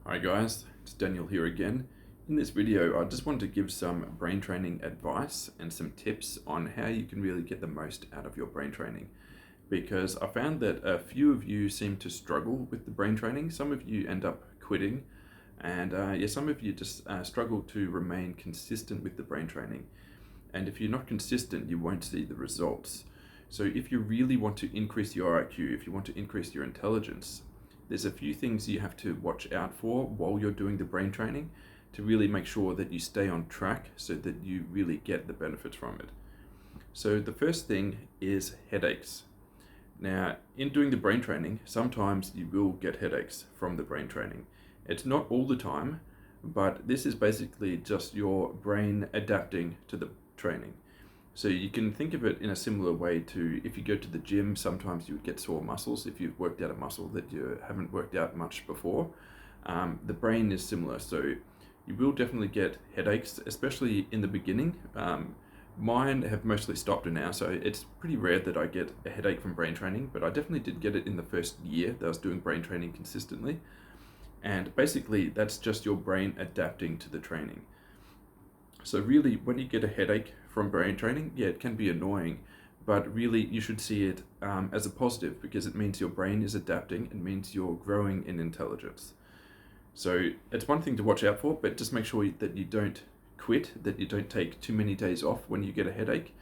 Hi guys, it's Daniel here again. In this video, I just wanted to give some brain training advice and some tips on how you can really get the most out of your brain training. Because I found that a few of you seem to struggle with the brain training. Some of you end up quitting, and some of you just struggle to remain consistent with the brain training. And if you're not consistent, you won't see the results. So if you really want to increase your IQ, if you want to increase your intelligence, there's a few things you have to watch out for while you're doing the brain training to really make sure that you stay on track so that you really get the benefits from it. So the first thing is headaches. Now, in doing the brain training, sometimes you will get headaches from the brain training. It's not all the time, but this is basically just your brain adapting to the training. So you can think of it in a similar way to if you go to the gym, sometimes you would get sore muscles if you've worked out a muscle that you haven't worked out much before. The brain is similar, so you will definitely get headaches, especially in the beginning. Mine have mostly stopped now, so it's pretty rare that I get a headache from brain training, but I definitely did get it in the first year that I was doing brain training consistently. And basically, that's just your brain adapting to the training. So really, when you get a headache from brain training, yeah, it can be annoying, but really you should see it as a positive because it means your brain is adapting. It means you're growing in intelligence. So it's one thing to watch out for, but just make sure that you don't quit, that you don't take too many days off when you get a headache.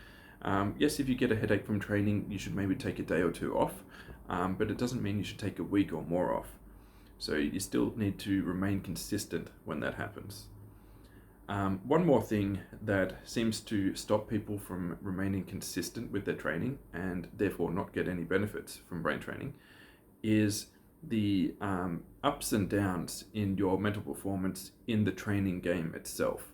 Yes, if you get a headache from training, you should maybe take a day or two off, but it doesn't mean you should take a week or more off. So you still need to remain consistent when that happens. One more thing that seems to stop people from remaining consistent with their training and therefore not get any benefits from brain training is the ups and downs in your mental performance in the training game itself.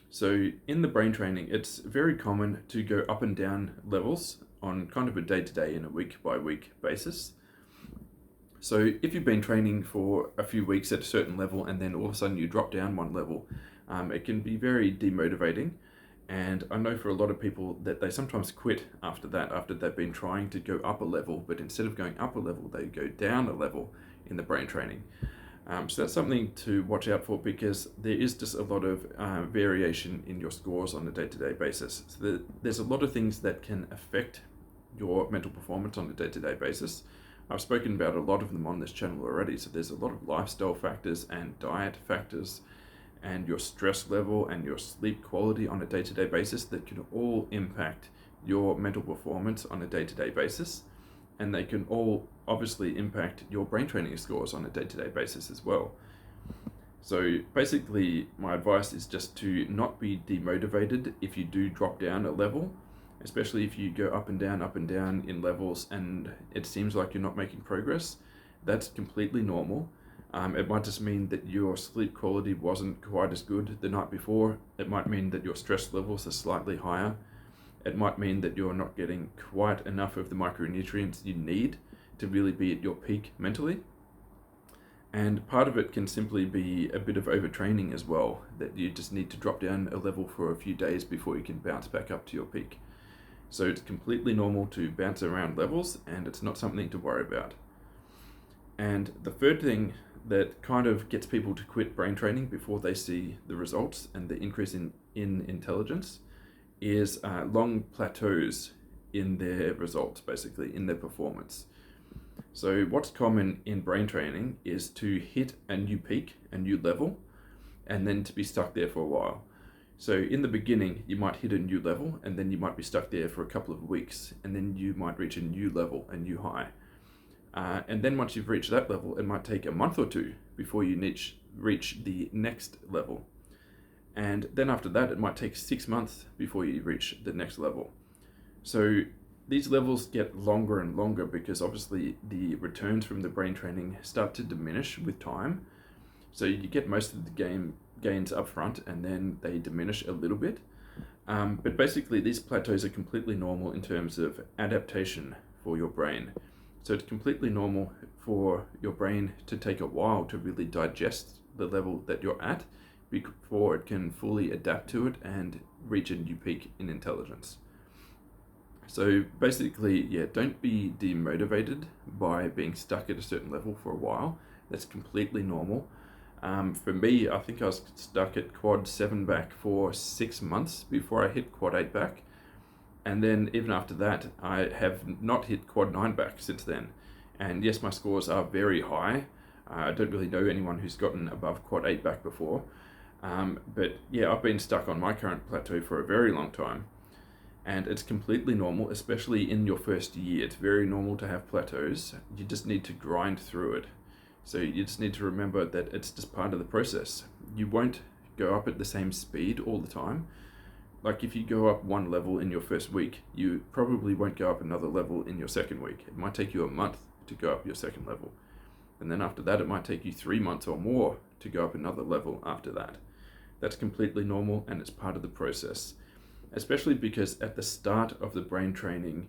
So in the brain training, it's very common to go up and down levels on kind of a day-to-day and a week-by-week basis. So if you've been training for a few weeks at a certain level and then all of a sudden you drop down one level, it can be very demotivating. And I know for a lot of people that they sometimes quit after that, after they've been trying to go up a level, but instead of going up a level, they go down a level in the brain training. So that's something to watch out for because there is just a lot of variation in your scores on a day-to-day basis. So there's a lot of things that can affect your mental performance on a day-to-day basis. I've spoken about a lot of them on this channel already. So there's a lot of lifestyle factors and diet factors and your stress level and your sleep quality on a day-to-day basis that can all impact your mental performance on a day-to-day basis. And they can all obviously impact your brain training scores on a day-to-day basis as well. So basically, my advice is just to not be demotivated if you do drop down a level, especially if you go up and down in levels and it seems like you're not making progress. That's completely normal. It might just mean that your sleep quality wasn't quite as good the night before. It might mean that your stress levels are slightly higher. It might mean that you're not getting quite enough of the micronutrients you need to really be at your peak mentally. And part of it can simply be a bit of overtraining as well, that you just need to drop down a level for a few days before you can bounce back up to your peak. So it's completely normal to bounce around levels and it's not something to worry about. And the third thing that kind of gets people to quit brain training before they see the results and the increase in intelligence is long plateaus in their results, basically, in their performance. So what's common in brain training is to hit a new peak, a new level, and then to be stuck there for a while. So in the beginning, you might hit a new level, and then you might be stuck there for a couple of weeks, and then you might reach a new level, a new high. And then once you've reached that level, it might take a month or two before you reach the next level. And then after that, it might take 6 months before you reach the next level. So these levels get longer and longer because obviously the returns from the brain training start to diminish with time. So you get most of the gains up front and then they diminish a little bit. But basically these plateaus are completely normal in terms of adaptation for your brain. So it's completely normal for your brain to take a while to really digest the level that you're at before it can fully adapt to it and reach a new peak in intelligence. So basically, yeah, don't be demotivated by being stuck at a certain level for a while. That's completely normal. For me, I think I was stuck at quad 7 back for 6 months before I hit quad 8 back. And then even after that, I have not hit quad 9 back since then. And yes, my scores are very high. I don't really know anyone who's gotten above quad 8 back before. But yeah, I've been stuck on my current plateau for a very long time. And it's completely normal, especially in your first year. It's very normal to have plateaus. You just need to grind through it. So you just need to remember that it's just part of the process. You won't go up at the same speed all the time. Like if you go up one level in your first week, you probably won't go up another level in your second week. It might take you a month to go up your second level. And then after that, it might take you 3 months or more to go up another level after that. That's completely normal and it's part of the process. Especially because at the start of your brain training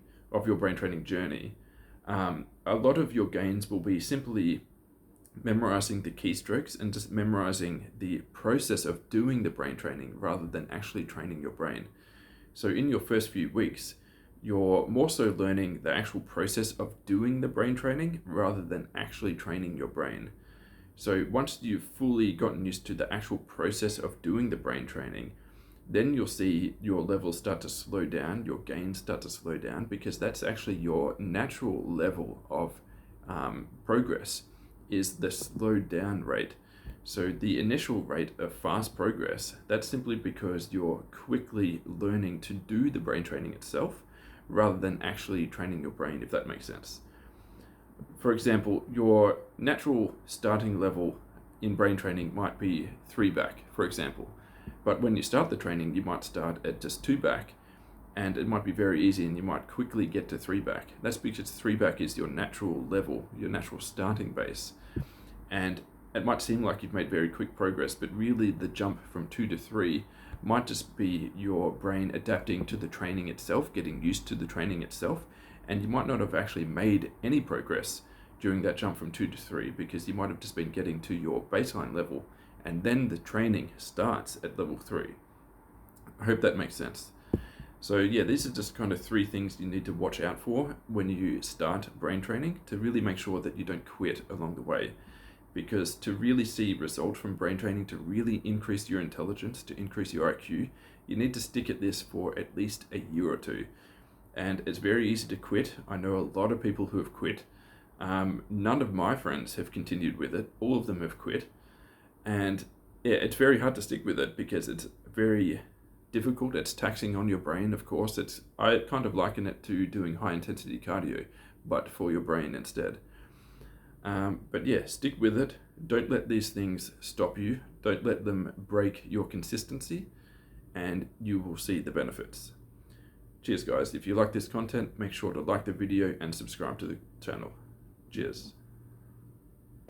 journey, a lot of your gains will be simply memorizing the keystrokes and just memorizing the process of doing the brain training rather than actually training your brain. So in your first few weeks, you're more so learning the actual process of doing the brain training rather than actually training your brain. So once you've fully gotten used to the actual process of doing the brain training, then you'll see your levels start to slow down, your gains start to slow down, because that's actually your natural level of progress, is the slowed down rate. So the initial rate of fast progress, that's simply because you're quickly learning to do the brain training itself rather than actually training your brain, if that makes sense. For example, your natural starting level in brain training might be 3 back, for example. But when you start the training, you might start at just 2 back, and it might be very easy and you might quickly get to 3 back. That's because 3 back is your natural level, your natural starting base. And it might seem like you've made very quick progress, but really the jump from 2 to 3 might just be your brain adapting to the training itself, getting used to the training itself, and you might not have actually made any progress during that jump from 2 to 3 because you might have just been getting to your baseline level, and then the training starts at level 3. I hope that makes sense. So yeah, these are just kind of 3 things you need to watch out for when you start brain training to really make sure that you don't quit along the way. Because to really see results from brain training, to really increase your intelligence, to increase your IQ, you need to stick at this for at least a year or 2. And it's very easy to quit. I know a lot of people who have quit. None of my friends have continued with it. All of them have quit. And yeah, it's very hard to stick with it because it's very difficult. It's taxing on your brain, of course. I kind of liken it to doing high intensity cardio, but for your brain instead. But yeah, stick with it. Don't let these things stop you. Don't let them break your consistency, and you will see the benefits. Cheers, guys. If you like this content, make sure to like the video and subscribe to the channel. Cheers.